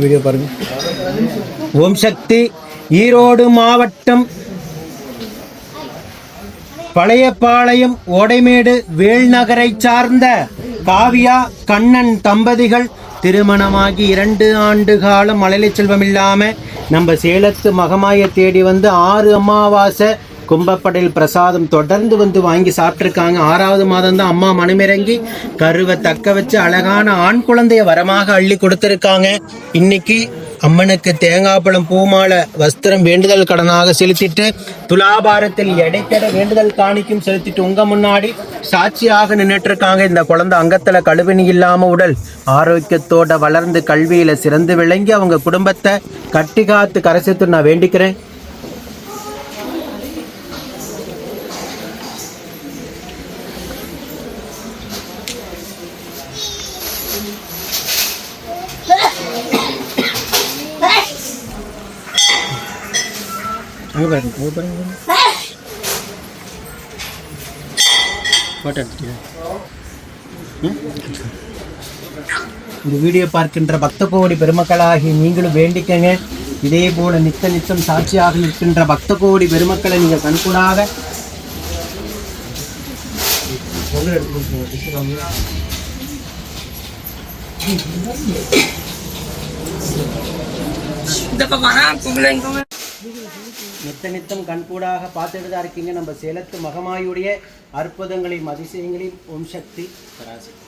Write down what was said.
Video பாருங்க. ஓம் சக்தி. ஈரோடு மாவட்டம் பழையபாளையம் ஓடைமேடு வேல்நகரை சார்ந்த காவியா கண்ணன் தம்பதிகள் திருமணமாகி 2 ஆண்டு காலம் மழலை செல்வம் இல்லாம நம்ம சேலத்து மகமாயை தேடி வந்து 6 அமாவாசை கும்பப்படையில் பிரசாதம் தொடர்ந்து வந்து வாங்கி சாப்பிட்ருக்காங்க. 6வது மாதம் தான் அம்மா மனமிறங்கி கருவை தக்க வச்சு அழகான ஆண் குழந்தைய வரமாக அள்ளி கொடுத்துருக்காங்க. இன்னைக்கு அம்மனுக்கு தேங்காய் பழம் பூமாலை வஸ்திரம் வேண்டுதல் கடனாக செலுத்திட்டு துலாபாரத்தில் எடைக்கட வேண்டுதல் காணிக்கும் செலுத்திட்டு உங்க முன்னாடி சாட்சியாக நின்றுட்டு இருக்காங்க. இந்த குழந்தை அங்கத்துல கழுவினி இல்லாம உடல் ஆரோக்கியத்தோட வளர்ந்து கல்வியில சிறந்து விளங்கி அவங்க குடும்பத்தை கட்டி காத்து கரை சேர்த்து நான் வேண்டிக்கிறேன். இந்த வீடியோ பார்க்கின்ற பக்த கோடி பெருமக்களாகி நீங்களும் வேண்டிக்கங்க. இதே போல நித்தம் சாட்சியாக நிற்கின்ற பக்த கோடி பெருமக்களை நீங்கள் கண்கூடாக நித்தம் கண்கூடாக பார்த்துட்டு தான் இருக்கீங்க. நம்ம சேலத்து மகமாயுடைய அற்புதங்களையும் அதிசயங்களையும் ஓம் சக்தி பராசக்தி.